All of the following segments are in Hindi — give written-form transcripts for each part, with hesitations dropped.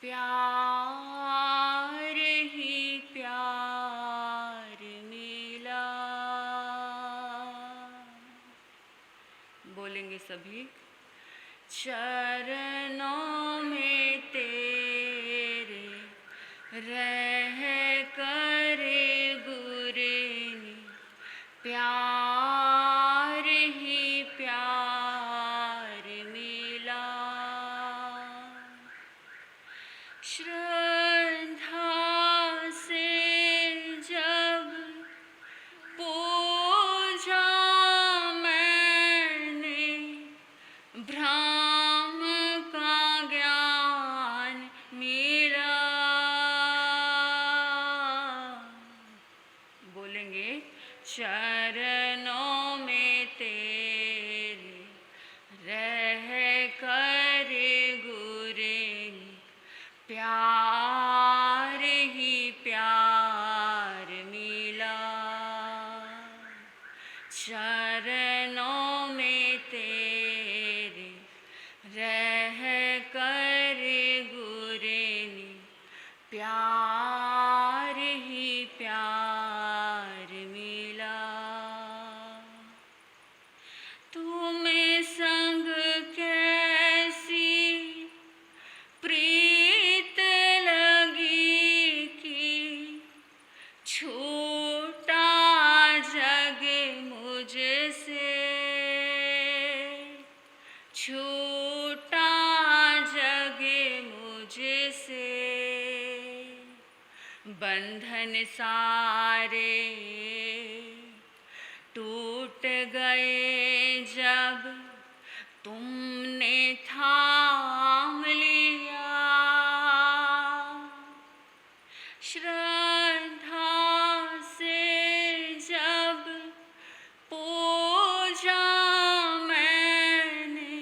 प्यार ही प्यार मिला। बोलेंगे सभी। चरणों में तेरे रह कर गुरनी, प्यार ही प्यार मिला। श्रद्धा से जब पूजा मैंने, भ्रम का ज्ञान मिला। बोलेंगे। चरणों में तेरे रह कर गुरनी, प्यार ही प्यार मिला। चरणों में तेरे रह कर गुरनी, प्यार ही प्यार मिला। तुम संग कैसी प्रीत लगी कि छूटा जग मुझसे, छूटा जग मुझसे। बंधन सारे टूट गए जब तुमने थाम लिया। श्रद्धा से जब पूजा मैंने,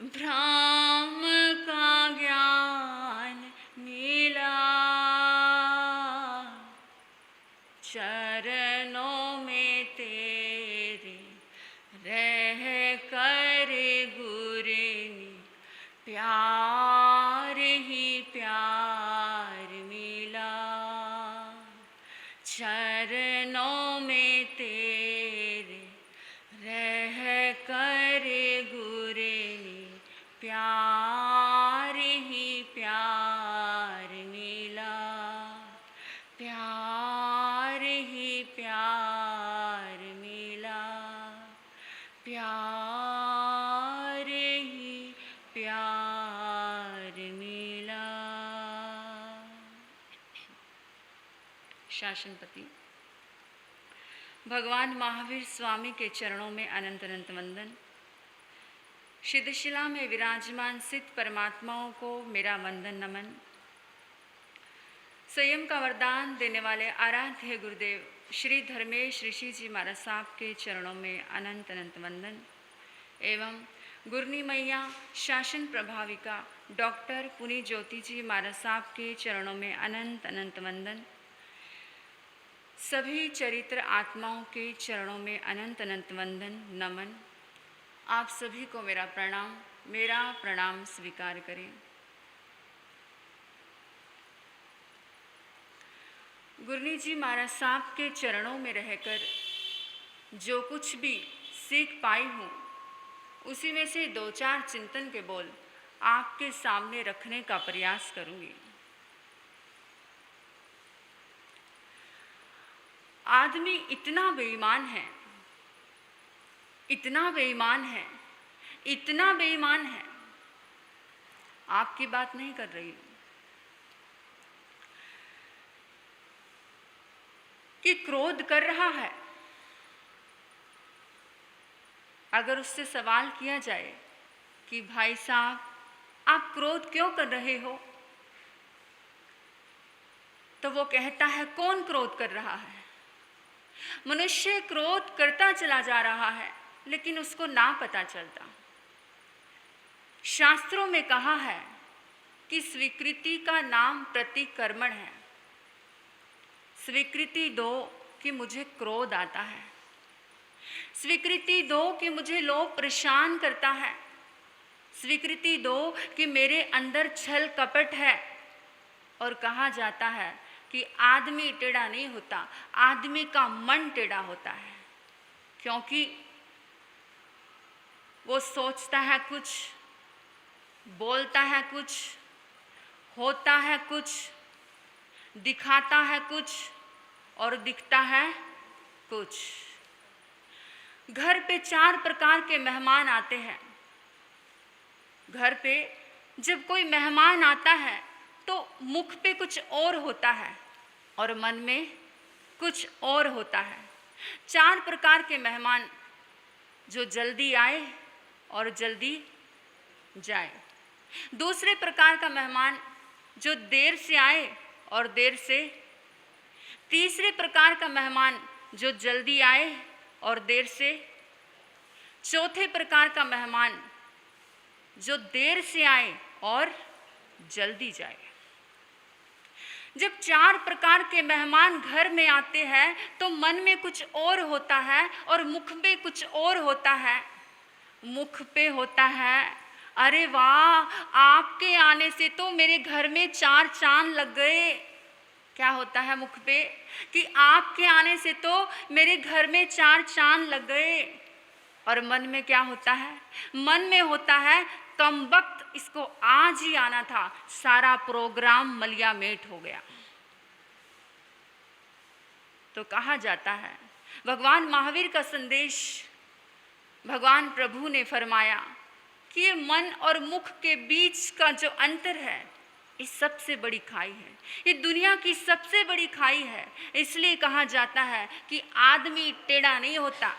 भ्रम का ज्ञान मिला। चरणों में तेरे रह कर गुरनी, प्यार ही प्यार मिला। चरणों में तेरे रह कर गुरनी, प्यार ही प्यार मिला। प्यार ही प्यार मिला। प्यार ही प्यार मिला। शासनपति। भगवान महावीर स्वामी के चरणों में अनंत अनंत वंदन। सिद्धशिला में विराजमान सिद्ध परमात्माओं को मेरा वंदन नमन। संयम का वरदान देने वाले आराध्य गुरुदेव श्री धर्मेश ऋषि जी महाराज साहब के चरणों में अनंत अनंत वंदन एवं गुरनी मैया शासन प्रभाविका डॉक्टर पुनी ज्योति जी महाराज साहब के चरणों में अनंत अनंत वंदन। सभी चरित्र आत्माओं के चरणों में अनंत अनंत वंदन नमन। आप सभी को मेरा प्रणाम स्वीकार करें। गुरनी जी महाराज साहब के चरणों में रहकर जो कुछ भी सीख पाई हूँ, उसी में से दो चार चिंतन के बोल आपके सामने रखने का प्रयास करूँगी। आदमी इतना बेईमान है, इतना बेईमान है, इतना बेईमान है, आपकी बात नहीं कर रही हूँ, कि क्रोध कर रहा है। अगर उससे सवाल किया जाए कि भाई साहब आप क्रोध क्यों कर रहे हो, तो वो कहता है कौन क्रोध कर रहा है। मनुष्य क्रोध करता चला जा रहा है लेकिन उसको ना पता चलता। शास्त्रों में कहा है कि स्वीकृति का नाम प्रतिक्रमण है। स्वीकृति दो कि मुझे क्रोध आता है, स्वीकृति दो कि मुझे लोभ परेशान करता है, स्वीकृति दो कि मेरे अंदर छल कपट है। और कहा जाता है कि आदमी टेढ़ा नहीं होता, आदमी का मन टेढ़ा होता है, क्योंकि वो सोचता है कुछ, बोलता है कुछ, होता है कुछ, दिखाता है कुछ और दिखता है कुछ। घर पे 4 प्रकार के मेहमान आते हैं। घर पे जब कोई मेहमान आता है तो मुख पे कुछ और होता है और मन में कुछ और होता है। 4 प्रकार के मेहमान, जो जल्दी आए और जल्दी जाए। दूसरे प्रकार का मेहमान जो देर से आए और देर से। तीसरे प्रकार का मेहमान जो जल्दी आए और देर से। चौथे प्रकार का मेहमान जो देर से आए और जल्दी जाए। जब 4 प्रकार के मेहमान घर में आते हैं तो मन में कुछ और होता है और मुख पे कुछ और होता है। मुख पे होता है, अरे वाह, आपके आने से तो मेरे घर में 4 चांद लग गए। क्या होता है मुख पे? कि आपके आने से तो मेरे घर में 4 चांद लग गए। और मन में क्या होता है? मन में होता है, कम वक्त इसको आज ही आना था, सारा प्रोग्राम मलिया मेट हो गया। तो कहा जाता है, भगवान महावीर का संदेश भगवान प्रभु ने फरमाया कि ये मन और मुख के बीच का जो अंतर है, ये सबसे बड़ी खाई है, ये दुनिया की सबसे बड़ी खाई है। इसलिए कहा जाता है कि आदमी टेढ़ा नहीं होता,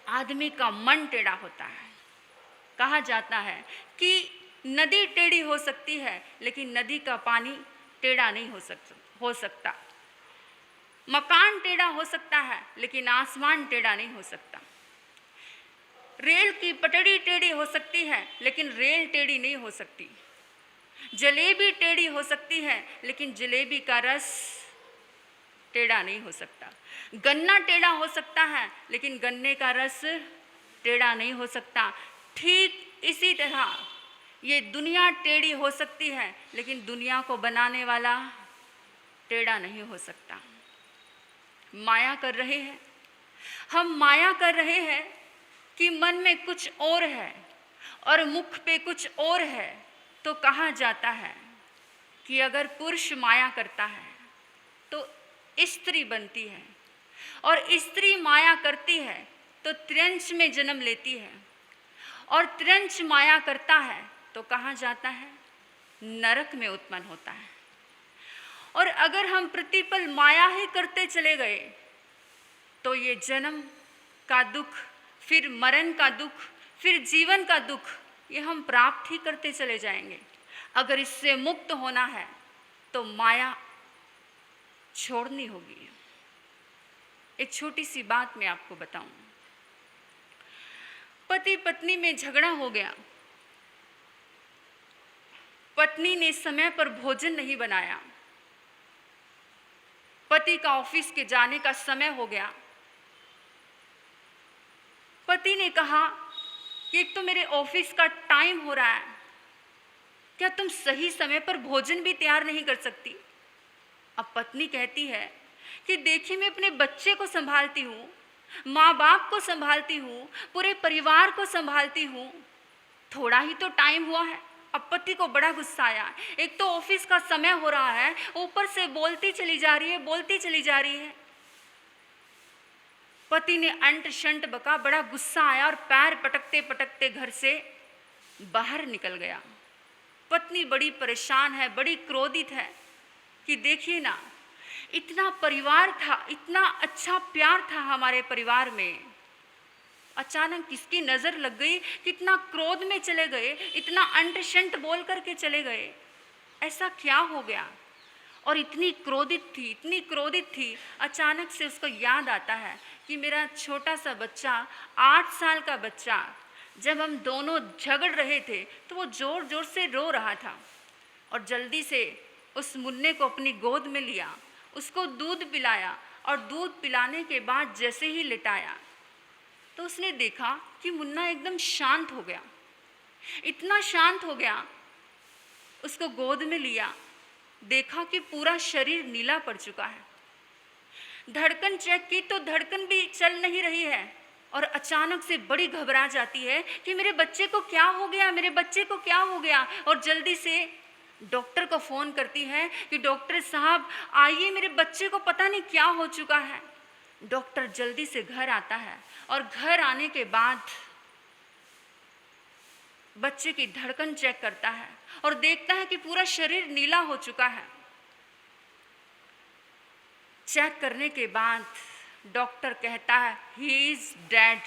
आदमी का मन टेढ़ा होता है। कहा जाता है कि नदी टेढ़ी हो सकती है लेकिन नदी का पानी टेढ़ा नहीं हो सकता। मकान टेढ़ा हो सकता है लेकिन आसमान टेढ़ा नहीं हो सकता। रेल की पटड़ी टेढ़ी हो सकती है लेकिन रेल टेढ़ी नहीं हो सकती। जलेबी टेढ़ी हो सकती है लेकिन जलेबी का रस टेढ़ा नहीं हो सकता। गन्ना टेढ़ा हो सकता है लेकिन गन्ने का रस टेढ़ा नहीं हो सकता। ठीक इसी तरह ये दुनिया टेढ़ी हो सकती है लेकिन दुनिया को बनाने वाला टेढ़ा नहीं हो सकता। माया कर रहे हैं हम, माया कर रहे हैं कि मन में कुछ और है और मुख पे कुछ और है। तो कहा जाता है कि अगर पुरुष माया करता है तो स्त्री बनती है, और स्त्री माया करती है तो त्रियंश में जन्म लेती है, और त्रियंश माया करता है तो कहा जाता है नरक में उत्पन्न होता है। और अगर हम प्रतिपल माया ही करते चले गए तो ये जन्म का दुख, फिर मरण का दुख, फिर जीवन का दुख, ये हम प्राप्त ही करते चले जाएंगे। अगर इससे मुक्त होना है तो माया छोड़नी होगी। एक छोटी सी बात मैं आपको बताऊं। पति पत्नी में झगड़ा हो गया, पत्नी ने समय पर भोजन नहीं बनाया, पति का ऑफिस के जाने का समय हो गया। पति ने कहा कि एक तो मेरे ऑफिस का टाइम हो रहा है, क्या तुम सही समय पर भोजन भी तैयार नहीं कर सकती? अब पत्नी कहती है कि देखिए, मैं अपने बच्चे को संभालती हूँ, माँ बाप को संभालती हूँ, पूरे परिवार को संभालती हूँ, थोड़ा ही तो टाइम हुआ है। अब पति को बड़ा गुस्सा आया, एक तो ऑफिस का समय हो रहा है, ऊपर से बोलती चली जा रही है, बोलती चली जा रही है। पति ने अंट शंट बका, बड़ा गुस्सा आया और पैर पटकते पटकते घर से बाहर निकल गया। पत्नी बड़ी परेशान है, बड़ी क्रोधित है कि देखिए ना, इतना परिवार था, इतना अच्छा प्यार था हमारे परिवार में, अचानक किसकी नज़र लग गई, कितना क्रोध में चले गए, इतना अंट शंट बोल करके चले गए, ऐसा क्या हो गया? और इतनी क्रोधित थी, इतनी क्रोधित थी। अचानक से उसको याद आता है कि मेरा छोटा सा बच्चा, 8 साल का बच्चा, जब हम दोनों झगड़ रहे थे तो वो ज़ोर ज़ोर से रो रहा था, और जल्दी से उस मुन्ने को अपनी गोद में लिया, उसको दूध पिलाया, और दूध पिलाने के बाद जैसे ही लिटाया तो उसने देखा कि मुन्ना एकदम शांत हो गया, इतना शांत हो गया, उसको गोद में लिया, देखा कि पूरा शरीर नीला पड़ चुका है। धड़कन चेक की तो धड़कन भी चल नहीं रही है और अचानक से बड़ी घबरा जाती है कि मेरे बच्चे को क्या हो गया, मेरे बच्चे को क्या हो गया। और जल्दी से डॉक्टर को फ़ोन करती है कि डॉक्टर साहब आइए, मेरे बच्चे को पता नहीं क्या हो चुका है। डॉक्टर जल्दी से घर आता है और घर आने के बाद बच्चे की धड़कन चेक करता है और देखता है कि पूरा शरीर नीला हो चुका है। चेक करने के बाद डॉक्टर कहता है ही इज डेड,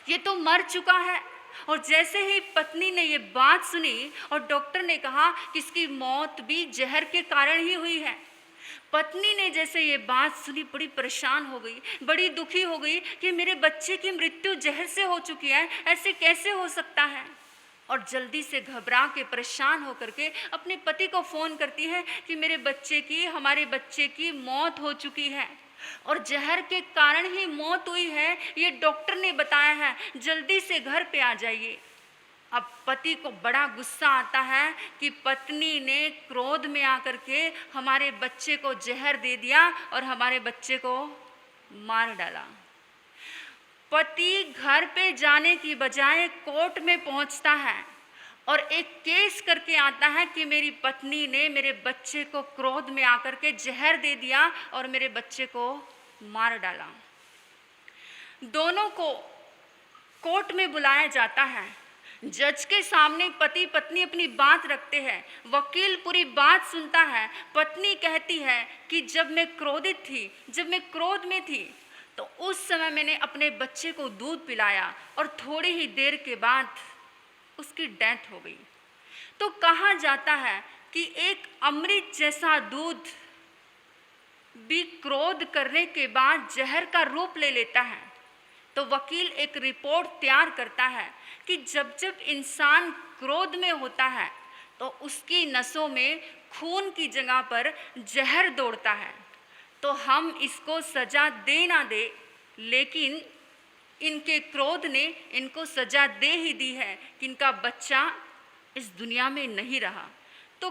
ये तो मर चुका है। और जैसे ही पत्नी ने ये बात सुनी और डॉक्टर ने कहा कि इसकी मौत भी जहर के कारण ही हुई है, पत्नी ने जैसे ये बात सुनी बड़ी परेशान हो गई, बड़ी दुखी हो गई कि मेरे बच्चे की मृत्यु जहर से हो चुकी है, ऐसे कैसे हो सकता है। और जल्दी से घबरा के परेशान होकर के अपने पति को फ़ोन करती है कि हमारे बच्चे की मौत हो चुकी है और जहर के कारण ही मौत हुई है, ये डॉक्टर ने बताया है, जल्दी से घर पे आ जाइए। अब पति को बड़ा गुस्सा आता है कि पत्नी ने क्रोध में आकर के हमारे बच्चे को जहर दे दिया और हमारे बच्चे को मार डाला। पति घर पे जाने की बजाय कोर्ट में पहुंचता है और एक केस करके आता है कि मेरी पत्नी ने मेरे बच्चे को क्रोध में आकर के जहर दे दिया और मेरे बच्चे को मार डाला। दोनों को कोर्ट में बुलाया जाता है। जज के सामने पति पत्नी अपनी बात रखते हैं। वकील पूरी बात सुनता है। पत्नी कहती है कि जब मैं क्रोधित थी, जब मैं क्रोध में थी, तो उस समय मैंने अपने बच्चे को दूध पिलाया और थोड़ी ही देर के बाद उसकी डेथ हो गई। तो कहा जाता है कि एक अमृत जैसा दूध भी क्रोध करने के बाद जहर का रूप ले लेता है। तो वकील एक रिपोर्ट तैयार करता है कि जब जब इंसान क्रोध में होता है तो उसकी नसों में खून की जगह पर जहर दौड़ता है। तो हम इसको सज़ा दे ना दे, लेकिन इनके क्रोध ने इनको सज़ा दे ही दी है कि इनका बच्चा इस दुनिया में नहीं रहा। तो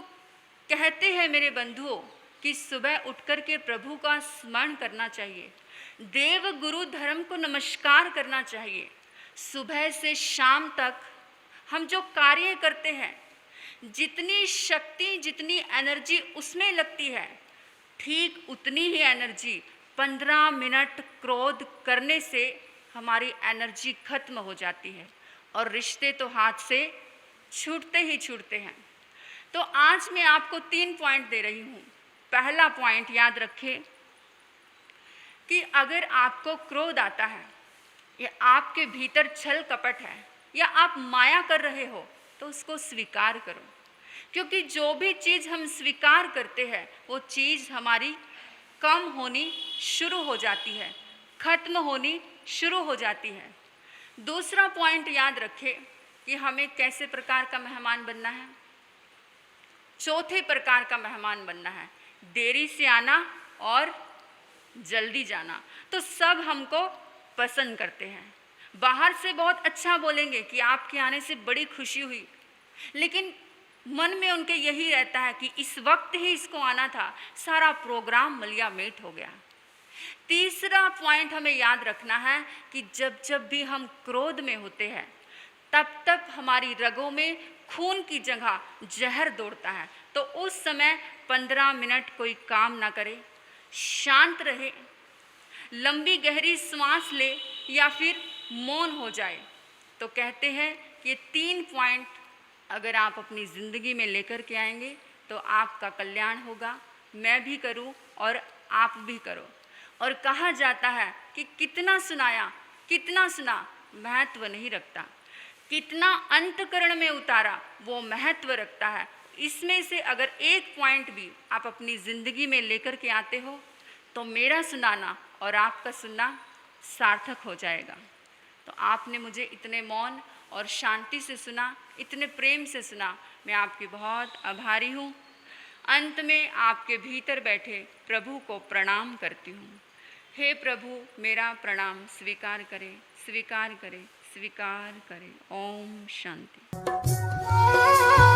कहते हैं मेरे बंधुओं कि सुबह उठकर के प्रभु का स्मरण करना चाहिए, देव गुरु धर्म को नमस्कार करना चाहिए। सुबह से शाम तक हम जो कार्य करते हैं, जितनी शक्ति, जितनी एनर्जी उसमें लगती है, ठीक उतनी ही एनर्जी 15 मिनट क्रोध करने से हमारी एनर्जी खत्म हो जाती है और रिश्ते तो हाथ से छूटते ही छूटते हैं। तो आज मैं आपको 3 पॉइंट दे रही हूँ। पहला पॉइंट याद रखें कि अगर आपको क्रोध आता है या आपके भीतर छल कपट है या आप माया कर रहे हो, तो उसको स्वीकार करो, क्योंकि जो भी चीज़ हम स्वीकार करते हैं वो चीज़ हमारी कम होनी शुरू हो जाती है, खत्म होनी शुरू हो जाती है। दूसरा पॉइंट याद रखें कि हमें कैसे प्रकार का मेहमान बनना है। चौथे प्रकार का मेहमान बनना है, देरी से आना और जल्दी जाना। तो सब हमको पसंद करते हैं, बाहर से बहुत अच्छा बोलेंगे कि आपके आने से बड़ी खुशी हुई, लेकिन मन में उनके यही रहता है कि इस वक्त ही इसको आना था, सारा प्रोग्राम मलिया मेट हो गया। तीसरा पॉइंट हमें याद रखना है कि जब जब भी हम क्रोध में होते हैं तब तब हमारी रगों में खून की जगह जहर दौड़ता है। तो उस समय 15 मिनट कोई काम ना करे, शांत रहे, लंबी गहरी सांस ले या फिर मौन हो जाए। तो कहते हैं कि 3 पॉइंट अगर आप अपनी ज़िंदगी में लेकर के आएंगे तो आपका कल्याण होगा। मैं भी करूं और आप भी करो। और कहा जाता है कि कितना सुनाया, कितना सुना महत्व नहीं रखता, कितना अंतकरण में उतारा वो महत्व रखता है। इसमें से अगर एक पॉइंट भी आप अपनी ज़िंदगी में लेकर के आते हो तो मेरा सुनाना और आपका सुनना सार्थक हो जाएगा। तो आपने मुझे इतने मौन और शांति से सुना, इतने प्रेम से सुना, मैं आपकी बहुत आभारी हूँ। अंत में आपके भीतर बैठे प्रभु को प्रणाम करती हूँ। हे प्रभु, मेरा प्रणाम स्वीकार करें, स्वीकार करें, स्वीकार करें। ओम शांति। है।